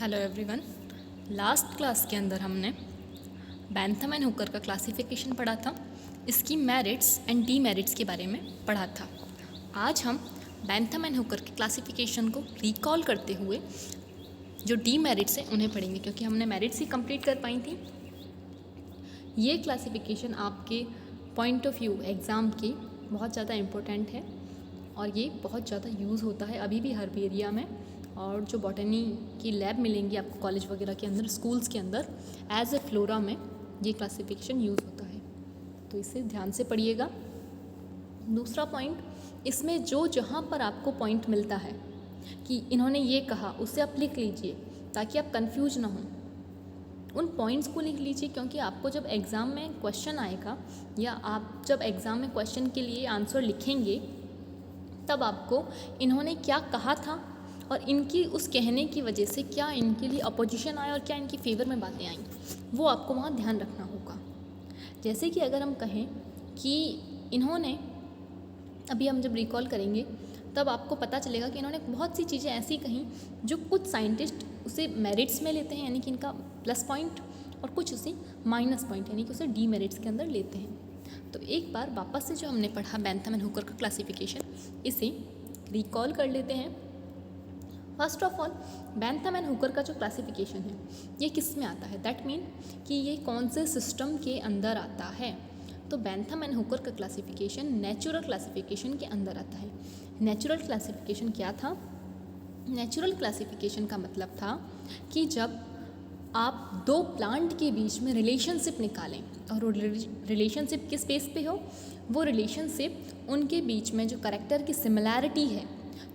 Hello everyone. Last class के अंदर हमने बैंथम एंड हुकर का क्लासिफिकेशन पढ़ा था। इसकी मेरिट्स एंड डीमेरिट्स के बारे में पढ़ा था। आज हम बैंथम एंड हुकर के क्लासिफिकेशन को रिकॉल करते हुए जो डीमेरिट्स हैं उन्हें पढ़ेंगे, क्योंकि हमने मेरिट्स ही कंप्लीट कर पाई थी। ये क्लासिफिकेशन आपके पॉइंट ऑफ व्यू एग्ज़ाम के बहुत ज़्यादा इम्पोर्टेंट है और ये बहुत ज़्यादा यूज़ होता है अभी भी हर एरिया में। और जो बॉटनी की लैब मिलेंगी आपको कॉलेज वगैरह के अंदर, स्कूल्स के अंदर, एज ए फ्लोरा में ये क्लासिफिकेशन यूज़ होता है, तो इसे ध्यान से पढ़िएगा। दूसरा पॉइंट, इसमें जो जहाँ पर आपको पॉइंट मिलता है कि इन्होंने ये कहा, उसे आप लिख लीजिए ताकि आप कंफ्यूज ना हों। उन पॉइंट्स को लिख लीजिए, क्योंकि आपको जब एग्ज़ाम में क्वेश्चन आएगा या आप जब एग्ज़ाम में क्वेश्चन के लिए आंसर लिखेंगे तब आपको इन्होंने क्या कहा था और इनकी उस कहने की वजह से क्या इनके लिए अपोजिशन आया और क्या इनकी फेवर में बातें आई, वो आपको वहाँ ध्यान रखना होगा। जैसे कि अगर हम कहें कि इन्होंने, अभी हम जब रिकॉल करेंगे तब आपको पता चलेगा कि इन्होंने बहुत सी चीज़ें ऐसी कहीं जो कुछ साइंटिस्ट उसे मेरिट्स में लेते हैं, यानी कि इनका प्लस पॉइंट, और कुछ उसे माइनस पॉइंट यानी कि उसे डीमेरिट्स के अंदर लेते हैं। तो एक बार वापस से जो हमने पढ़ा बैंथम एंड हुकर का क्लासिफिकेशन, इसे रिकॉल कर लेते हैं। First of all, Bentham and Hooker का जो क्लासिफिकेशन है ये किस में आता है, दैट मीन कि ये कौन से सिस्टम के अंदर आता है। तो बैंथम एंड हुकर का क्लासिफिकेशन नेचुरल क्लासिफिकेशन के अंदर आता है। नेचुरल क्लासिफिकेशन क्या था? नेचुरल क्लासिफिकेशन का मतलब था कि जब आप दो प्लांट के बीच में रिलेशनशिप निकालें, और वो रिलेशनशिप किस बेस पे हो, वो रिलेशनशिप उनके बीच में जो कैरेक्टर की सिमिलैरिटी है,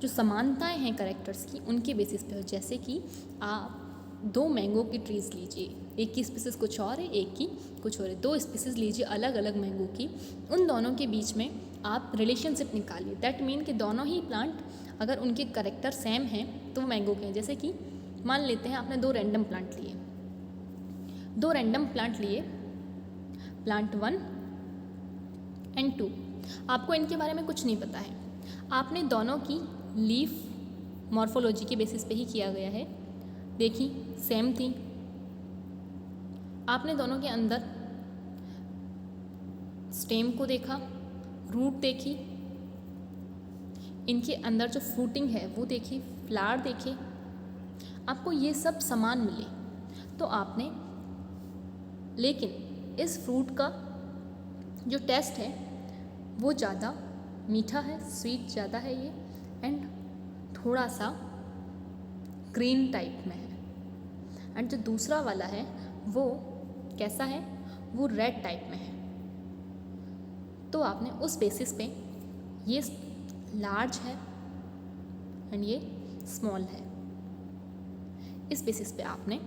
जो समानताएं हैं कैरेक्टर्स की, उनके बेसिस पे हो। जैसे कि आप दो मैंगो की ट्रीज़ लीजिए, एक की स्पीसीज़ कुछ और है, एक की कुछ और है, दो स्पीसीज़ लीजिए अलग अलग मैंगो की, उन दोनों के बीच में आप रिलेशनशिप निकालिए। दैट मीन कि दोनों ही प्लांट अगर उनके कैरेक्टर सेम हैं तो वो मैंगो के हैं। जैसे कि मान लेते हैं आपने दो रैंडम प्लांट लिए, प्लांट 1 एंड 2। आपको इनके बारे में कुछ नहीं पता है, आपने दोनों की लीफ मॉर्फोलॉजी के बेसिस पे ही किया गया है। देखी, सेम थी। आपने दोनों के अंदर स्टेम को देखा, रूट देखी, इनके अंदर जो फ्रूटिंग है वो देखी, फ्लावर देखे, आपको ये सब समान मिले तो आपने, लेकिन इस फ्रूट का जो टेस्ट है वो ज़्यादा मीठा है, स्वीट ज़्यादा है ये, एंड थोड़ा सा ग्रीन टाइप में है। एंड जो दूसरा वाला है वो कैसा है, वो रेड टाइप में है। तो आपने उस बेसिस पे, ये लार्ज है एंड ये स्मॉल है, इस बेसिस पे आपने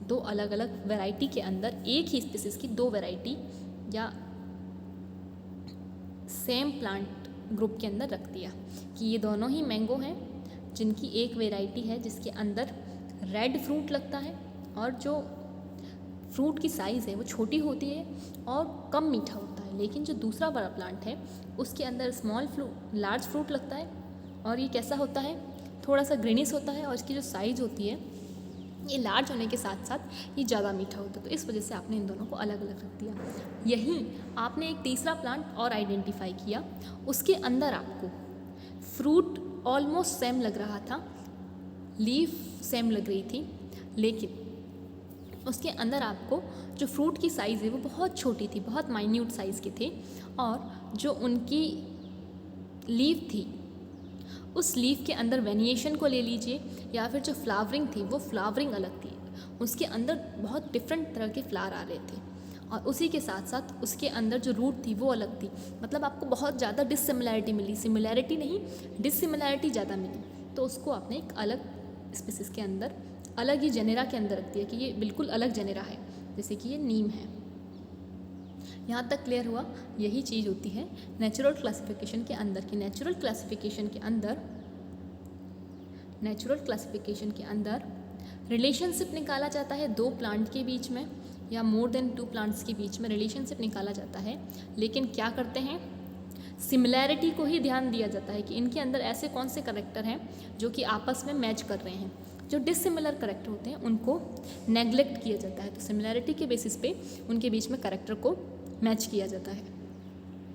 दो अलग अलग वैरायटी के अंदर एक ही स्पीसीज़ की दो वैरायटी या सेम प्लांट ग्रुप के अंदर रख दिया कि ये दोनों ही मैंगो हैं जिनकी एक वैरायटी है जिसके अंदर रेड फ्रूट लगता है और जो फ्रूट की साइज़ है वो छोटी होती है और कम मीठा होता है। लेकिन जो दूसरा वाला प्लांट है उसके अंदर लार्ज फ्रूट लगता है और ये कैसा होता है, थोड़ा सा ग्रीनिश होता है, और इसकी जो साइज़ होती है ये लार्ज होने के साथ साथ ये ज़्यादा मीठा होता है। तो इस वजह से आपने इन दोनों को अलग अलग रख दिया। यहीं आपने एक तीसरा प्लांट और आइडेंटिफाई किया, उसके अंदर आपको फ्रूट ऑलमोस्ट सेम लग रहा था, लीफ सेम लग रही थी, लेकिन उसके अंदर आपको जो फ्रूट की साइज़ है वो बहुत छोटी थी, बहुत माइन्यूट साइज़ के थे, और जो उनकी लीफ थी उस लीफ के अंदर वेरिएशन को ले लीजिए, या फिर जो फ्लावरिंग थी वो फ्लावरिंग अलग थी, उसके अंदर बहुत डिफरेंट तरह के फ्लावर आ रहे थे, और उसी के साथ साथ उसके अंदर जो रूट थी वो अलग थी। मतलब आपको बहुत ज़्यादा डिसिमिलैरिटी मिली, सिमिलैरिटी नहीं डिसिमिलैरिटी ज़्यादा मिली। तो उसको आपने एक अलग स्पीसीज़ के अंदर, अलग ही जेनेरा के अंदर रख दिया कि ये बिल्कुल अलग जेनेरा है, जैसे कि ये नीम है। यहाँ तक क्लियर हुआ? यही चीज़ होती है नेचुरल क्लासिफिकेशन के अंदर की। नेचुरल क्लासिफिकेशन के अंदर रिलेशनशिप निकाला जाता है दो प्लांट के बीच में या मोर देन टू प्लांट्स के बीच में रिलेशनशिप निकाला जाता है। लेकिन क्या करते हैं, सिमिलैरिटी को ही ध्यान दिया जाता है कि इनके अंदर ऐसे कौन से कैरेक्टर हैं जो कि आपस में मैच कर रहे हैं। जो डिसिमिलर करेक्टर होते हैं उनको नेग्लेक्ट किया जाता है, तो सिमिलैरिटी के बेसिस पे उनके बीच में करेक्टर को मैच किया जाता है।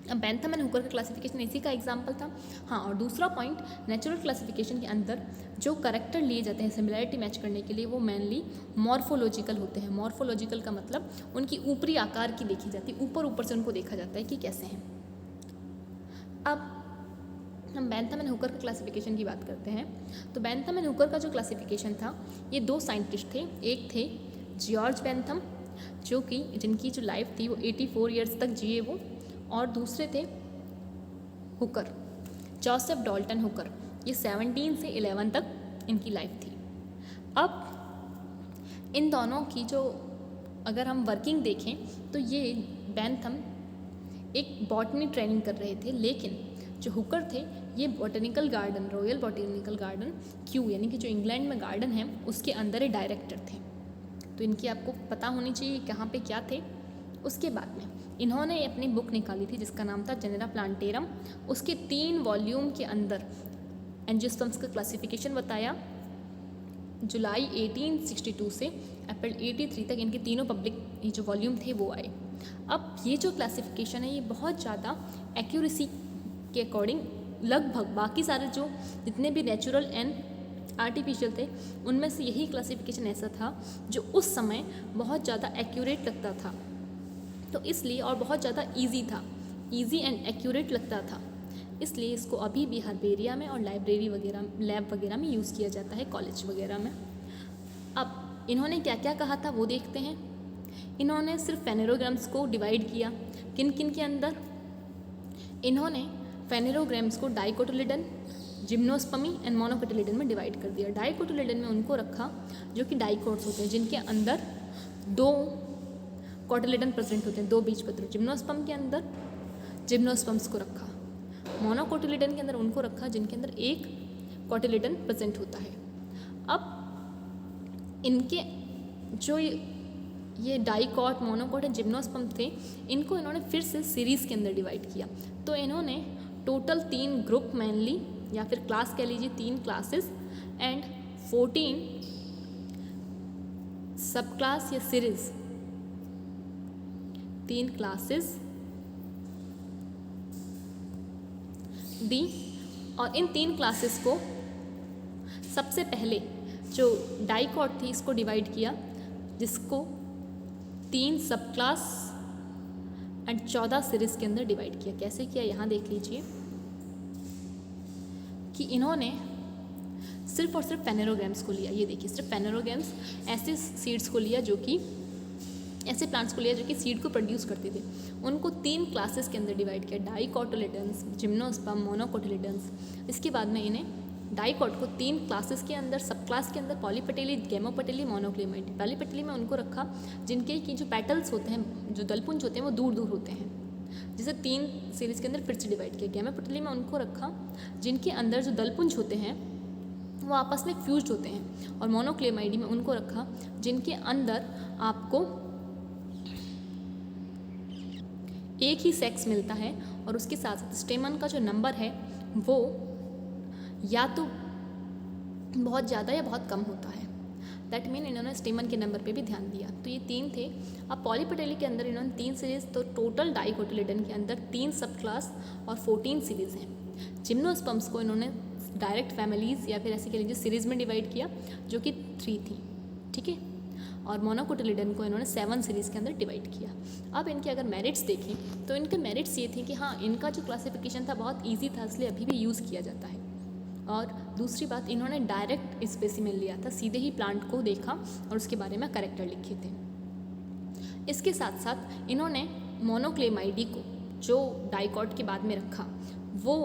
अब बेंथम एंड हुकर का क्लासिफिकेशन इसी का एग्जाम्पल था। हाँ, और दूसरा पॉइंट, नेचुरल क्लासिफिकेशन के अंदर जो करेक्टर लिए जाते हैं सिमिलैरिटी मैच करने के लिए वो मेनली मॉर्फोलॉजिकल होते हैं। मॉर्फोलॉजिकल का मतलब उनकी ऊपरी आकार की देखी जाती है, ऊपर ऊपर से उनको देखा जाता है कि कैसे हैं। अब हम बेंथम एंड हुकर का क्लासिफिकेशन की बात करते हैं। तो बेंथम एंड हुकर का जो क्लासिफिकेशन था, ये दो साइंटिस्ट थे। एक थे जॉर्ज बेंथम, जो कि जिनकी जो लाइफ थी वो 84 ईयर्स तक जिए वो, और दूसरे थे हुकर, जोसेफ डॉल्टन हुकर। ये 17 से 11 तक इनकी लाइफ थी। अब इन दोनों की जो अगर हम वर्किंग देखें तो ये बेंथम एक बॉटनी ट्रेनिंग कर रहे थे, लेकिन जो हुकर थे ये botanical garden, royal botanical garden Q यानी कि जो इंग्लैंड में गार्डन है उसके अंदर ये डायरेक्टर थे। तो इनकी आपको पता होनी चाहिए कहाँ पे क्या थे। उसके बाद में इन्होंने अपनी बुक निकाली थी जिसका नाम था जेनेरा प्लांटेरम। उसके 3 वॉल्यूम के अंदर एंजियोस्पर्म्स का क्लासिफिकेशन बताया। जुलाई 1862 से अप्रैल 83 तक इनके तीनों पब्लिक ये जो वॉल्यूम थे वो आए। अब ये जो क्लासिफिकेशन है ये बहुत ज़्यादा एक्यूरेसी के अकॉर्डिंग लगभग बाकी सारे जो जितने भी नेचुरल एंड आर्टिफिशियल थे उनमें से यही क्लासिफिकेशन ऐसा था जो उस समय बहुत ज़्यादा एक्यूरेट लगता था। तो इसलिए और बहुत ज़्यादा इजी था, इजी एंड एक्यूरेट लगता था, इसलिए इसको अभी भी हर्बेरिया में और लाइब्रेरी वगैरह लैब वगैरह में यूज़ किया जाता है, कॉलेज वगैरह में। अब इन्होंने क्या क्या कहा था वो देखते हैं। इन्होंने सिर्फ फेनेरोग्राम्स को डिवाइड किया। किन किन के अंदर? इन्होंने फेनेरोग्राम्स को डाइकोटिलिडन, जिम्नोस्पर्मी एंड मोनोकोटिलिडन में डिवाइड कर दिया। डाइकोटिलिडन में उनको रखा जो कि डाइकोट्स होते हैं जिनके अंदर 2 कोटिलिडन प्रेजेंट होते हैं, 2 बीजपत्र। जिम्नोस्पर्म के अंदर जिम्नोस्पर्म्स को रखा। मोनोकोटिलिडन के अंदर उनको रखा जिनके अंदर 1 कोटिलिडन प्रेजेंट होता है। अब इनके जो ये डाइकॉट, मोनोकोट एंड जिम्नोस्पर्म थे इनको इन्होंने फिर से सीरीज़ के अंदर डिवाइड किया। तो इन्होंने टोटल 3 ग्रुप मेनली या फिर क्लास कह लीजिए, 3 क्लासेस एंड 14 सब क्लास या सीरीज, 3 क्लासेस दी। और इन 3 क्लासेस को सबसे पहले जो डाइकॉट थी इसको डिवाइड किया, जिसको 3 सब क्लास एंड 14 सीरीज के अंदर डिवाइड किया। कैसे किया यहाँ देख लीजिए कि इन्होंने सिर्फ और सिर्फ फेनेरोग्राम्स को लिया। ये देखिए, सिर्फ फेनेरोग्राम्स ऐसे सीड्स को लिया जो कि ऐसे प्लांट्स को लिया जो कि सीड को प्रोड्यूस करते थे। उनको 3 क्लासेस के अंदर डिवाइड किया, डाइकोटिलिडन्स, जिम्नोस्पर्म, मोनोकोटिलिडन्स। इसके बाद में इन्हें डाइकॉट को 3 क्लासेस के अंदर, सब क्लास के अंदर पॉलीपेटेली, गैमोपेटेली, मोनोक्लेमाइड। पॉलीपेटेली में उनको रखा जिनके की जो पेटल्स होते हैं, जो दलपुंज होते हैं वो दूर दूर होते हैं, जिसे 3 सीरीज के अंदर फिर से डिवाइड किया। गैमोपेटेली में उनको रखा जिनके अंदर जो दलपुंज होते हैं वो आपस में फ्यूज होते हैं। और मोनोक्लेमाइडी में उनको रखा जिनके अंदर आपको एक ही सेक्स मिलता है और उसके साथ साथ स्टेमन का जो नंबर है वो या तो बहुत ज़्यादा या बहुत कम होता है। दैट मीन इन्होंने स्टेमन के नंबर पे भी ध्यान दिया। तो ये 3 थे। अब पॉलीपेटेली के अंदर इन्होंने 3 सीरीज़, तो टोटल डाइकोटिलिडन के अंदर 3 सब क्लास और 14 सीरीज़ हैं। जिम्नोस्पर्म्स को इन्होंने डायरेक्ट फैमिलीज़ या फिर ऐसे कह लीजिए सीरीज़ में डिवाइड किया जो कि 3 थी, ठीक है। और मोनोकोटिलिडन को इन्होंने 7 सीरीज़ के अंदर डिवाइड किया। अब इनके अगर मेरिट्स देखें तो इनके मेरिट्स ये थे कि हाँ, इनका जो क्लासिफिकेशन था बहुत ईजी था, इसलिए अभी भी यूज़ किया जाता है। और दूसरी बात, इन्होंने डायरेक्ट स्पेसिमेन लिया था, सीधे ही प्लांट को देखा और उसके बारे में कैरेक्टर लिखे थे। इसके साथ साथ इन्होंने मोनोक्लेमाइडी को जो डाइकॉट के बाद में रखा वो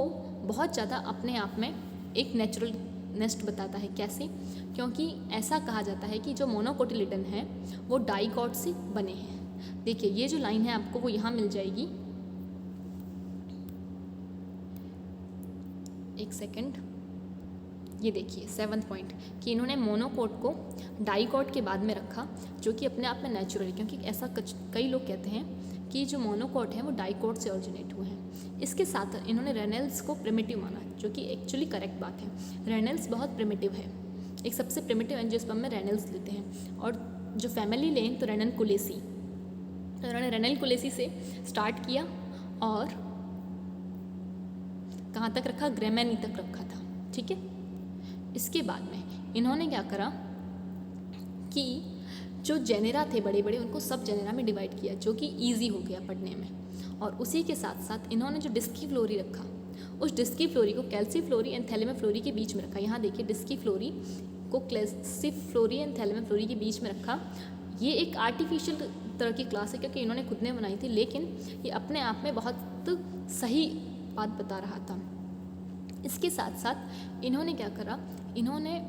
बहुत ज़्यादा अपने आप में एक नेचुरल नेस्ट बताता है। कैसे? क्योंकि ऐसा कहा जाता है कि जो मोनोकोटिलिडन है वो डाइकॉट से बने हैं। देखिए, ये जो लाइन है आपको वो यहाँ मिल जाएगी, एक सेकेंड, ये देखिए 7th पॉइंट कि इन्होंने मोनोकोट को डाइकॉट के बाद में रखा जो कि अपने आप में नेचुरल, क्योंकि ऐसा कई लोग कहते हैं कि जो मोनोकोट है वो डाइकॉट से ओरिजिनेट हुए हैं। इसके साथ इन्होंने रेनल्स को प्रिमिटिव माना, जो कि एक्चुअली करेक्ट बात है। रेनल्स बहुत प्रिमिटिव है एक सबसे प्रिमिटिव एंजियोस्पर्म में रेनल्स लेते हैं, और जो फैमिली लें तो रेननकुलेसी, तो उन्होंने रेननकुलेसी से स्टार्ट किया और कहाँ तक रखा, ग्रेमेनी तक रखा था, ठीक है। इसके बाद में इन्होंने क्या करा कि जो जेनेरा थे बड़े बड़े, उनको सब जेनेरा में डिवाइड किया, जो कि ईजी हो गया पढ़ने में। और उसी के साथ साथ इन्होंने जो डिस्की फ्लोरी रखा, उस डिस्की फ्लोरी को कैल्सीफ्लोरी एंड थैलेमोफ्लोरी के बीच में रखा। यहाँ देखिए, डिस्की फ्लोरी को कैल्सीफ्लोरी एंड थैलेमोफ्लोरी के बीच में रखा। ये एक आर्टिफिशियल तरह की क्लास है क्योंकि इन्होंने खुद ने बनाई थी, लेकिन ये अपने आप में बहुत सही बात बता रहा था। इसके साथ साथ इन्होंने क्या करा, इन्होंने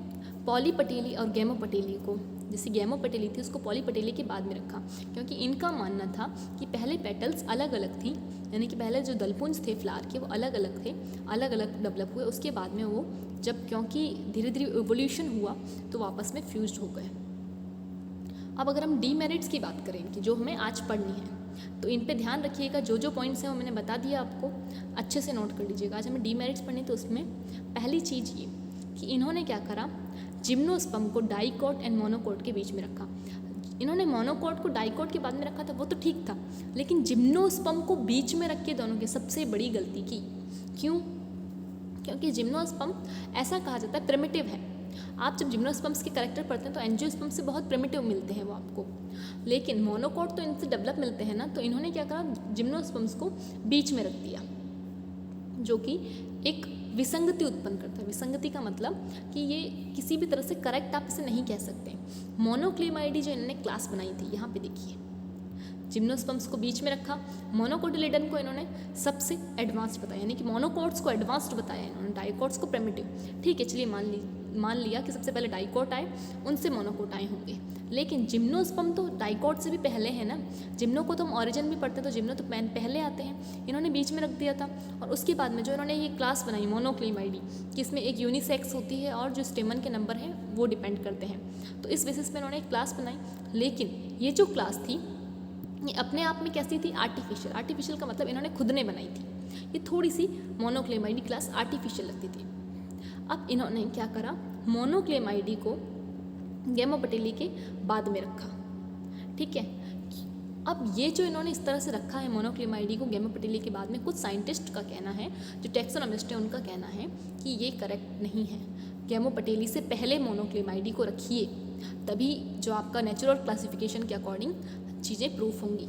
पॉलीपटेली और गैमोपटेली को, जैसे गैमोपटेली थी उसको पॉलीपटेली के बाद में रखा, क्योंकि इनका मानना था कि पहले पेटल्स अलग अलग थी, यानी कि पहले जो दलपुंज थे फ्लावर के वो अलग अलग थे, अलग अलग डेवलप हुए। उसके बाद में वो जब, क्योंकि धीरे धीरे इवोल्यूशन हुआ तो वापस में फ्यूज्ड हो गए। अब अगर हम डीमेरिट्स की बात करें इनकी, जो हमें आज पढ़नी है, तो इन पे ध्यान रखिएगा। जो जो पॉइंट्स हैं वो मैंने बता दिया आपको, अच्छे से नोट कर लीजिएगा। आज हमें डीमेरिट्स पढ़नी, तो उसमें पहली चीज़ ये कि इन्होंने क्या करा, जिम्नोस्पर्म को डाइकोट एंड मोनोकोट के बीच में रखा। इन्होंने मोनोकोट को डाइकोट के बाद में रखा था, वो तो ठीक था, लेकिन जिम्नोस्पर्म को बीच में रख के दोनों की सबसे बड़ी गलती की। क्यों? क्योंकि जिम्नोस्पर्म ऐसा कहा जाता है प्रिमिटिव है। आप जब जिम्नोस्पर्म्स के कैरेक्टर पढ़ते हैं तो एंजियोस्पर्म से बहुत प्रिमिटिव मिलते हैं वो आपको, लेकिन मोनोकोट तो इनसे डेवलप मिलते हैं ना। तो इन्होंने क्या करा, जिम्नोस्पर्म्स को बीच में रख दिया, जो कि एक विसंगति उत्पन्न करता है। विसंगति का मतलब कि ये किसी भी तरह से करेक्ट आप इसे नहीं कह सकते। मोनोक्लेमाइडी जो इन्होंने क्लास बनाई थी, यहाँ पे देखिए, जिम्नोस्पर्म्स को बीच में रखा, मोनोकोटिलिडन को इन्होंने सबसे एडवांस्ड बताया, यानी कि मोनोकोट्स को एडवांस्ड बताया इन्होंने, डाइकोट्स को प्रिमिटिव। ठीक है, चलिए मान लिया कि सबसे पहले डाइकोट आए, उनसे मोनोकोट आए होंगे, लेकिन जिम्नोस्पर्म तो डाइकोट से भी पहले है ना। जिम्नो को तो हम ऑरिजिन भी पढ़ते हैं, तो जिम्नो तो पहले आते हैं, इन्होंने बीच में रख दिया था। और उसके बाद में जो इन्होंने ये क्लास बनाई मोनोक्लेमाइडी, कि इसमें एक यूनिसेक्स होती है और जो स्टेमन के नंबर हैं वो डिपेंड करते हैं, तो इस बेसिस पे इन्होंने एक क्लास बनाई। लेकिन ये जो क्लास थी ये अपने आप में कैसी थी, आर्टिफिशियल। आर्टिफिशियल का मतलब इन्होंने खुद ने बनाई थी, ये थोड़ी सी मोनोक्लेमाइडी क्लास आर्टिफिशियल लगती थी। अब इन्होंने क्या करा, मोनोक्लेमाइडी को गैमोपटेली के बाद में रखा, ठीक है। अब ये जो इन्होंने इस तरह से रखा है मोनोक्लेमाइडी को गैमोपटेली के बाद में, कुछ साइंटिस्ट का कहना है, जो टैक्सोनॉमिस्ट है उनका कहना है कि ये करेक्ट नहीं है। गैमोपटेली से पहले मोनोक्लेमाइडी को रखिए, तभी जो आपका नेचुरल क्लासिफिकेशन के अकॉर्डिंग चीज़ें प्रूफ होंगी।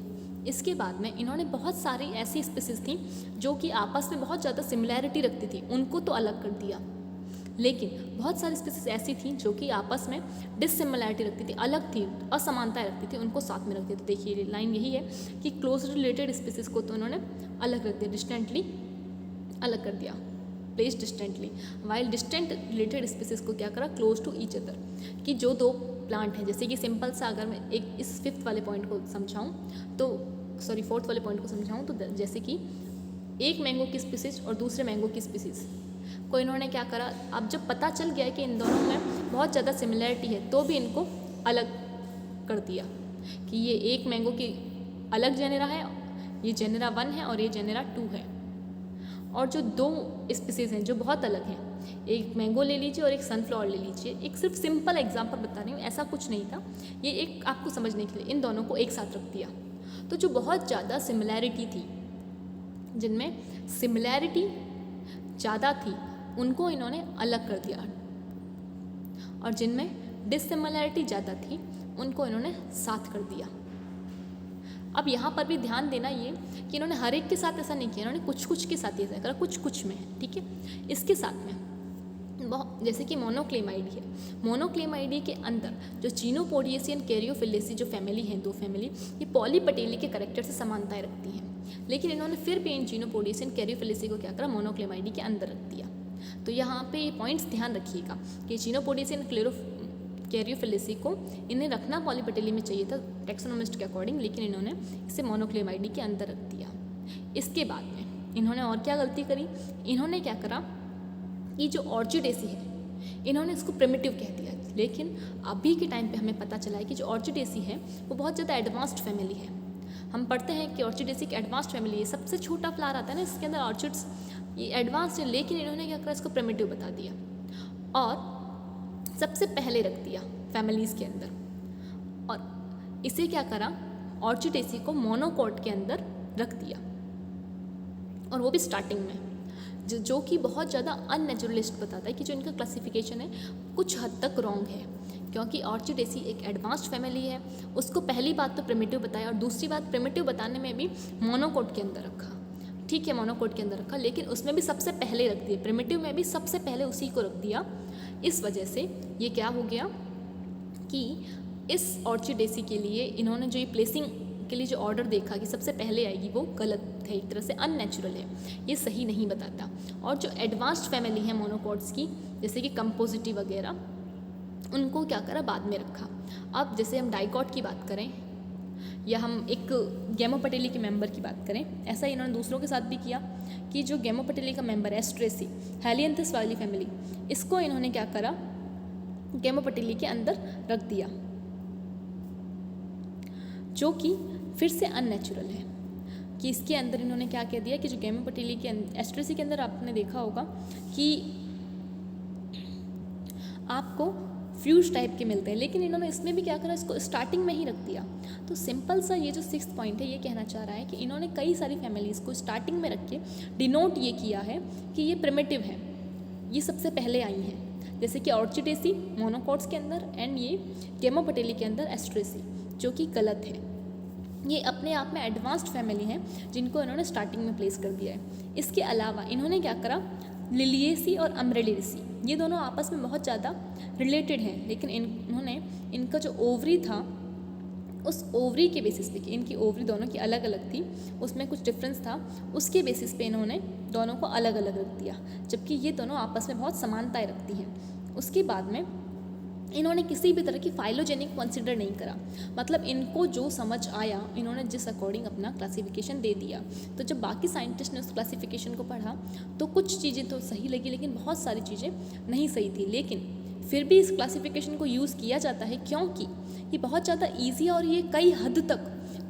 इसके बाद में इन्होंने बहुत सारी ऐसी स्पीसीज थी जो कि आपस में बहुत ज़्यादा सिमिलैरिटी रखती थी, उनको तो अलग कर दिया। लेकिन बहुत सारी स्पीसीज ऐसी थी जो कि आपस में डिससिमिलैरिटी रखती थी, अलग थी, असमानताएं रखती थी, उनको साथ में रखते थे। देखिए लाइन यही है कि क्लोज रिलेटेड स्पीसीज को तो उन्होंने अलग रख दिया, डिस्टेंटली अलग कर दिया, place distantly, while distant related species को क्या करा, क्लोज टू ईच अदर। कि जो दो प्लांट है, जैसे कि सिंपल सा अगर मैं एक इस फिफ्थ वाले पॉइंट को समझाऊं तो, सॉरी फोर्थ वाले पॉइंट को समझाऊं तो, जैसे कि एक मैंगो की स्पीसीज और दूसरे मैंगो की स्पीसीज को इन्होंने क्या करा, अब जब पता चल गया कि इन दोनों में बहुत ज़्यादा सिमिलैरिटी है तो भी इनको अलग कर दिया कि ये एक मैंगो की अलग जेनेरा है, ये जेनेरा 1 है और ये जेनेरा 2 है। और जो दो स्पीसीज हैं जो बहुत अलग हैं, एक मैंगो ले लीजिए और एक सनफ्लावर ले लीजिए, एक सिर्फ सिंपल एग्जांपल बता रही हूँ, ऐसा कुछ नहीं था, ये एक आपको समझने के लिए इन दोनों को एक साथ रख दिया। तो जो बहुत ज़्यादा सिमिलैरिटी थी, जिनमें सिमिलैरिटी ज़्यादा थी, उनको इन्होंने अलग कर दिया, और जिनमें डिससिमिलैरिटी ज़्यादा थी उनको इन्होंने साथ कर दिया। अब यहाँ पर भी ध्यान देना ये कि इन्होंने हर एक के साथ ऐसा नहीं किया, इन्होंने कुछ कुछ के साथ ऐसा करा, कुछ कुछ में है, ठीक है। इसके साथ में जैसे कि मोनोक्लेमाइडी है, मोनोक्लेमाइडी के अंदर जो चीनोपोडियेसी एंड कैरियोफिलेसी जो फैमिली हैं, दो फैमिली, ये पॉलीपटेली के कैरेक्टर से समानताएं रखती हैं, लेकिन इन्होंने फिर भी इन चीनोपोडियेसी एंड कैरियोफिलेसी को क्या करा, मोनोक्लेमाइडी के अंदर रख दिया। तो यहाँ पे ये पॉइंट्स ध्यान रखिएगा कि चीनोपोडियेसी एंड कैरियोफिलेसी को इन्हें रखना पॉलीपटेली में चाहिए था टैक्सोनॉमिस्ट के अकॉर्डिंग, लेकिन इन्होंने इसे मोनोक्लेमाइडी के अंदर रख दिया। इसके बाद में इन्होंने और क्या गलती करी, इन्होंने क्या करा कि जो ऑर्चिडेसी है इन्होंने इसको प्रिमिटिव कह दिया, लेकिन अभी के टाइम पे हमें पता चला है कि जो ऑर्चिडेसी है वो बहुत ज़्यादा एडवांस्ड फैमिली है। हम पढ़ते हैं कि ऑर्चिडेसी एक एडवांस्ड फैमिली है, सबसे छोटा फ्लावर आता है ना इसके अंदर ऑर्चिड्स, ये एडवांस्ड है, लेकिन इन्होंने क्या करा, इसको प्रिमिटिव बता दिया। और सबसे पहले रख दिया फैमिलीज़ के अंदर, और इसे क्या करा, ऑर्चिडेसी को मोनोकॉट के अंदर रख दिया, और वो भी स्टार्टिंग में, जो कि बहुत ज़्यादा अननेचुरलिस्ट बताता है कि जो इनका क्लासिफिकेशन है कुछ हद तक रॉन्ग है, क्योंकि ऑर्चिडेसी एक एडवांस्ड फैमिली है। उसको पहली बात तो प्रिमिटिव बताया, और दूसरी बात प्रिमिटिव बताने में भी मोनोकॉट के अंदर रखा। ठीक है, मोनोकॉट के अंदर रखा, लेकिन उसमें भी सबसे पहले रख दिया, प्रिमिटिव में भी सबसे पहले उसी को रख दिया। इस वजह से ये क्या हो गया कि इस ऑर्चिडेसी के लिए इन्होंने जो ये प्लेसिंग के लिए जो ऑर्डर देखा कि सबसे पहले आएगी, वो गलत है, एक तरह से अननेचुरल है, ये सही नहीं बताता। और जो एडवांस्ड फैमिली है मोनोकॉट्स की, जैसे कि कंपोजिटी वगैरह, उनको क्या करा, बाद में रखा। अब जैसे हम डाइकॉट की बात करें या हम एक गैमोपटेली के मेंबर की बात करें, ऐसा ही इन्होंने दूसरों के साथ भी किया कि जो गैमोपटेली का मेंबर है एस्ट्रेसी, हेलियंथस वाली फैमिली, इसको इन्होंने क्या करा, गैमोपटेली के अंदर रख दिया, जो कि फिर से अननेचुरल है। कि इसके अंदर इन्होंने क्या कह दिया कि जो गैमोपटेली के एस्ट्रेसी के अंदर आपने देखा होगा कि आपको फ्यूज टाइप के मिलते हैं, लेकिन इन्होंने इसमें भी क्या करा, इसको स्टार्टिंग में ही रख दिया। तो सिंपल सा ये जो 6th पॉइंट है, ये कहना चाह रहा है कि इन्होंने कई सारी फैमिलीज़ को स्टार्टिंग में रख के डिनोट ये किया है कि ये प्रिमिटिव है, ये सबसे पहले आई हैं, जैसे कि ऑर्चिडेसी मोनोकॉट्स के अंदर एंड ये गैमोपटेली के अंदर एस्ट्रेसी, जो कि गलत है। ये अपने आप में एडवांस्ड फैमिली हैं जिनको इन्होंने स्टार्टिंग में प्लेस कर दिया है। इसके अलावा इन्होंने क्या करा, लिलिएसी और अम्ब्रेलिएसी, ये दोनों आपस में बहुत ज़्यादा रिलेटेड हैं, लेकिन इन्होंने इनका जो ओवरी था, उस ओवरी के बेसिस पे, कि इनकी ओवरी दोनों की अलग अलग थी, उसमें कुछ डिफरेंस था, उसके बेसिस पे इन्होंने दोनों को अलग अलग रख दिया, जबकि ये दोनों आपस में बहुत समानताएं रखती हैं। उसके बाद में इन्होंने किसी भी तरह की फाइलोजेनिक कंसिडर नहीं करा, मतलब इनको जो समझ आया इन्होंने जिस अकॉर्डिंग अपना क्लासिफिकेशन दे दिया। तो जब बाकी साइंटिस्ट ने उस क्लासिफिकेशन को पढ़ा तो कुछ चीज़ें तो सही लगी, लेकिन बहुत सारी चीज़ें नहीं सही थी, लेकिन फिर भी इस क्लासिफिकेशन को यूज़ किया जाता है क्योंकि ये बहुत ज़्यादा ईजी है और ये कई हद तक,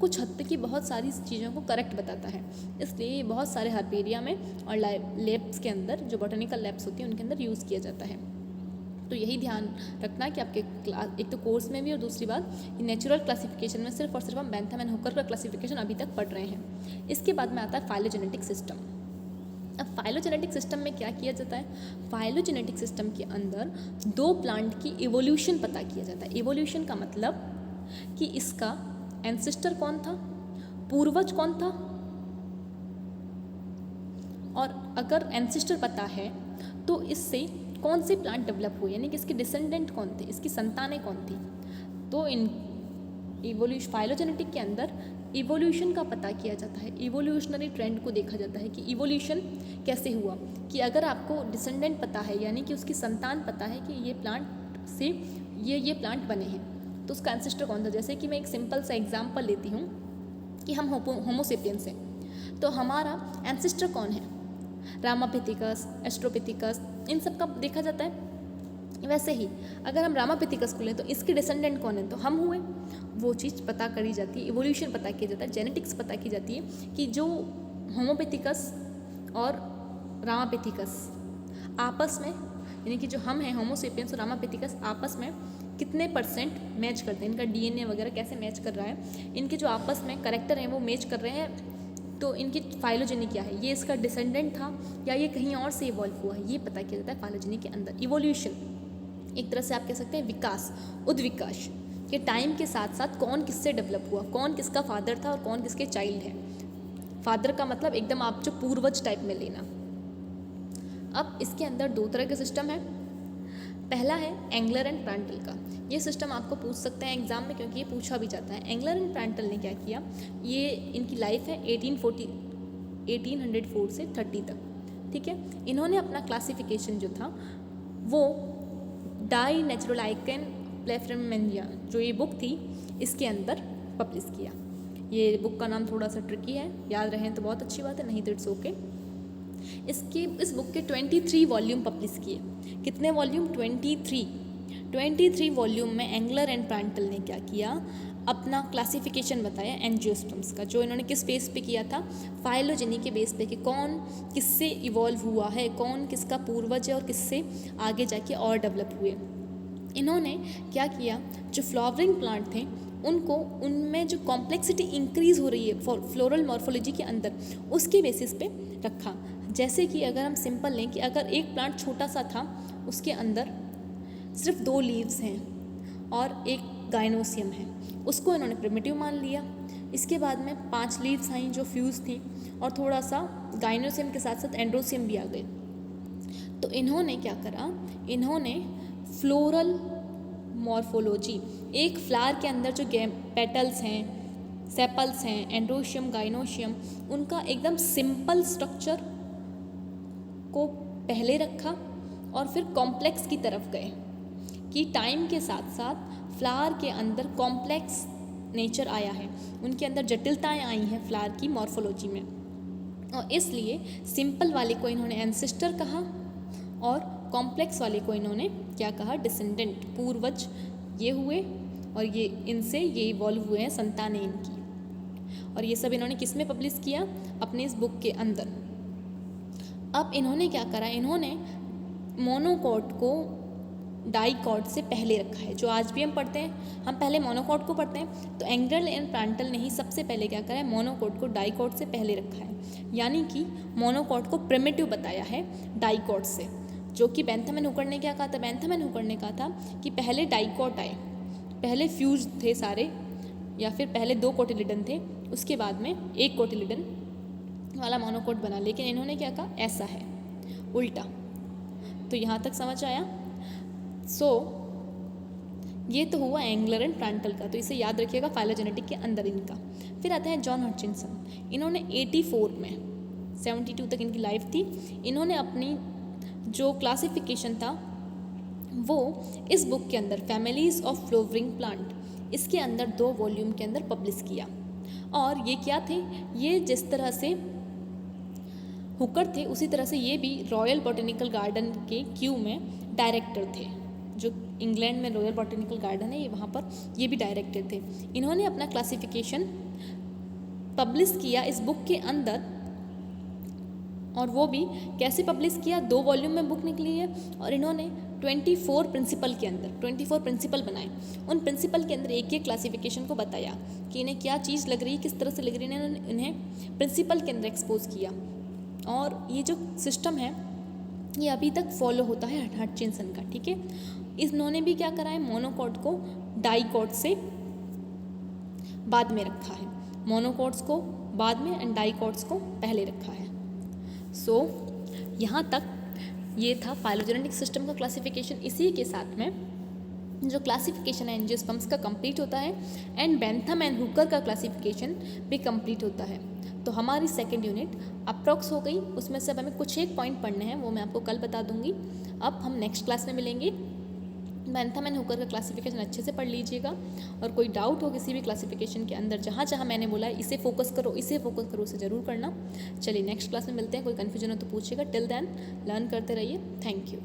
कुछ हद तक की बहुत सारी चीज़ों को करेक्ट बताता है। इसलिए ये बहुत सारे हर्पेरिया में और लैब्स के अंदर, जो बॉटनिकल लैब्स होती हैं उनके अंदर यूज़ किया जाता है। तो यही ध्यान रखना कि आपके एक तो कोर्स में भी, और दूसरी बात नेचुरल क्लासिफिकेशन में सिर्फ और सिर्फ हम बेंथम एंड हुकर का क्लासिफिकेशन अभी तक पढ़ रहे हैं। इसके बाद में आता है फाइलोजेनेटिक सिस्टम। अब फाइलोजेनेटिक सिस्टम में क्या किया जाता है, फाइलोजेनेटिक सिस्टम के अंदर दो प्लांट की इवोल्यूशन पता किया जाता है। इवोल्यूशन का मतलब कि इसका एंसेस्टर कौन था, पूर्वज कौन था, और अगर एंसेस्टर पता है तो इससे कौन से प्लांट डेवलप हुए, यानी कि इसके डिसेंडेंट कौन थे, इसकी संतानें कौन थी। तो इन इवोल्यूशन, फाइलोजेनेटिक के अंदर इवोल्यूशन का पता किया जाता है, इवोल्यूशनरी ट्रेंड को देखा जाता है कि इवोल्यूशन कैसे हुआ। कि अगर आपको डिसेंडेंट पता है, यानी कि उसकी संतान पता है कि ये प्लांट से ये प्लांट बने हैं, तो उसका एंसेस्टर कौन था। जैसे कि मैं एक सिंपल सा एग्जाम्पल लेती हूँ कि हम होमोसेपियंस हैं, तो हमारा एंसेस्टर कौन है, रामापिथिकस, एस्ट्रोपिथिकस, इन सब का देखा जाता है। वैसे ही अगर हम रामापिथिकस को लें तो इसके डिसेंडेंट कौन है, तो हम हुए। वो चीज़ पता करी जाती है, इवोल्यूशन पता किया जाता है, जेनेटिक्स पता की जाती है कि जो होमोपिथिकस और रामापिथिकस आपस में, यानी कि जो हम हैं होमोसेपियंस और रामापिथिकस आपस में कितने % मैच करते हैं, इनका डीएनए वगैरह कैसे मैच कर रहा है, इनके जो आपस में करेक्टर हैं वो मैच कर रहे हैं, तो इनकी फाइलोजेनी क्या है, ये इसका डिसेंडेंट था या ये कहीं और से इवॉल्व हुआ है, ये पता किया जाता है फाइलोजेनी के अंदर। इवोल्यूशन एक तरह से आप कह सकते हैं विकास, उद्विकास, कि टाइम के साथ साथ कौन किससे डेवलप हुआ, कौन किसका फादर था और कौन किसके चाइल्ड है। फादर का मतलब एकदम आप जो पूर्वज टाइप में लेना। अब इसके अंदर दो तरह के सिस्टम है। पहला है एंगलर एंड प्रांटल का। ये सिस्टम आपको पूछ सकते हैं एग्जाम में, क्योंकि ये पूछा भी जाता है। एंगलर एंड प्रांटल ने क्या किया, ये इनकी लाइफ है 1804 से 30 तक, ठीक है। इन्होंने अपना क्लासिफिकेशन जो था वो डाई नेचुरलाइकन प्लेफरमेंजिया, जो ये बुक थी, इसके अंदर पब्लिश किया। ये बुक का नाम थोड़ा सा ट्रिकी है, याद रहें तो बहुत अच्छी बात है, नहीं तो इट्स ओके। इस बुक के 23 वॉल्यूम पब्लिश किए। कितने वॉल्यूम, 23 वॉल्यूम में एंगलर एंड प्रांटल ने क्या किया, अपना क्लासिफिकेशन बताया एंजियोस्पर्म्स का, जो इन्होंने किस बेस पे किया था, फाइलोजेनी के बेस पे, कि कौन किससे इवॉल्व हुआ है, कौन किसका पूर्वज है और किससे आगे जाके और डेवलप हुए। इन्होंने क्या किया, जो फ्लावरिंग प्लांट थे उनको, उनमें जो कॉम्प्लेक्सिटी इंक्रीज हो रही है फ्लोरल मॉर्फोलॉजी के अंदर, उसके बेसिस पे रखा। जैसे कि अगर हम सिंपल लें कि अगर एक प्लांट छोटा सा था, उसके अंदर सिर्फ 2 लीव्स हैं और एक गाइनोसियम है, उसको इन्होंने प्रिमिटिव मान लिया। इसके बाद में 5 लीव्स आई जो फ्यूज थी और थोड़ा सा गाइनोसियम के साथ साथ एंड्रोसियम भी आ गए। तो इन्होंने क्या करा, इन्होंने फ्लोरल मॉर्फोलॉजी, एक फ्लावर के अंदर जो पेटल्स हैं, सेपल्स हैं, एंड्रोशियम, गाइनोशियम, उनका एकदम सिंपल स्ट्रक्चर को पहले रखा और फिर कॉम्प्लेक्स की तरफ गए कि टाइम के साथ साथ फ्लावर के अंदर कॉम्प्लेक्स नेचर आया है, उनके अंदर जटिलताएं आई हैं फ्लावर की मॉर्फोलॉजी में, और इसलिए सिंपल वाले को इन्होंने एंसेस्टर कहा और कॉम्प्लेक्स वाले को इन्होंने क्या कहा, डिसेंडेंट, पूर्वज ये हुए और ये इनसे ये इवॉल्व हुए हैं, संतानें इनकी। और ये सब इन्होंने किस में पब्लिश किया, अपने इस बुक के अंदर। अब इन्होंने क्या करा, इन्होंने मोनोकॉट को डाइकॉट से पहले रखा है। जो आज भी हम पढ़ते हैं, हम पहले मोनोकॉट को पढ़ते हैं, तो एंग्रेल एंड प्रांटल ने ही सबसे पहले क्या करा है, मोनोकॉट को डाइकॉट से पहले रखा है, यानी कि मोनोकॉट को प्रिमिटिव बताया है डाइकॉट से। जो कि बेंथम एंड हुकर ने क्या कहा था, बेंथम एंड हुकर ने कहा था कि पहले डाइकॉट आए, पहले फ्यूज थे सारे, या फिर पहले 2 कोटिलिडन थे, उसके बाद में 1 कोटिलिडन वाला मोनोकॉट बना। लेकिन इन्होंने क्या कहा, ऐसा है, उल्टा। तो यहाँ तक समझ आया। ये तो हुआ एंगलर एंड प्रांटल का, तो इसे याद रखिएगा फाइलोजेनेटिक के अंदर इनका। फिर आता है जॉन हटचिंसन। इन्होंने 84 में, 72 तक इनकी लाइफ थी, इन्होंने अपनी जो क्लासिफिकेशन था वो इस बुक के अंदर, फैमिलीज ऑफ फ्लोवरिंग प्लांट, इसके अंदर 2 वॉल्यूम के अंदर पब्लिश किया। और ये क्या थे, ये जिस तरह से हुकर थे उसी तरह से ये भी रॉयल बॉटेनिकल गार्डन के क्यू में डायरेक्टर थे। जो इंग्लैंड में रॉयल बॉटेनिकल गार्डन है, ये वहाँ पर ये भी डायरेक्टर थे। इन्होंने अपना क्लासिफिकेशन पब्लिश किया इस बुक के अंदर, और वो भी कैसे पब्लिश किया, 2 वॉल्यूम में बुक निकली है, और इन्होंने 24 प्रिंसिपल के अंदर 24 प्रिंसिपल बनाए। उन प्रिंसिपल के अंदर एक एक क्लासिफिकेशन को बताया कि इन्हें क्या चीज़ लग रही है, किस तरह से लग रही है, इन्हें प्रिंसिपल के अंदर एक्सपोज किया। और ये जो सिस्टम है ये अभी तक फॉलो होता है हटचिंसन का, ठीक है। इन्होंने भी क्या करा है, मोनोकॉट को डाइकॉट से बाद में रखा है, मोनोकॉट्स को बाद में एंड डाइकॉट्स को पहले रखा है। यहाँ तक ये था फाइलोजेनेटिक सिस्टम का क्लासिफिकेशन। इसी के साथ में जो क्लासिफिकेशन है एंजियोस्पर्म्स का कंप्लीट होता है, एंड बेंथम एंड हुकर का क्लासिफिकेशन भी कंप्लीट होता है। तो हमारी सेकंड यूनिट अप्रॉक्स हो गई, उसमें से अब हमें कुछ एक पॉइंट पढ़ने हैं, वो मैं आपको कल बता दूंगी। अब हम नेक्स्ट क्लास में मिलेंगे। बेंथम एंड हुकर का क्लासिफिकेशन अच्छे से पढ़ लीजिएगा, और कोई डाउट हो किसी भी क्लासिफिकेशन के अंदर, जहाँ जहाँ मैंने बोला है इसे फोकस करो, इसे फोकस करो, उसे ज़रूर करना। चलिए नेक्स्ट क्लास में मिलते हैं, कोई कन्फ्यूजन हो तो पूछिएगा। टिल देन लर्न करते रहिए। Thank you.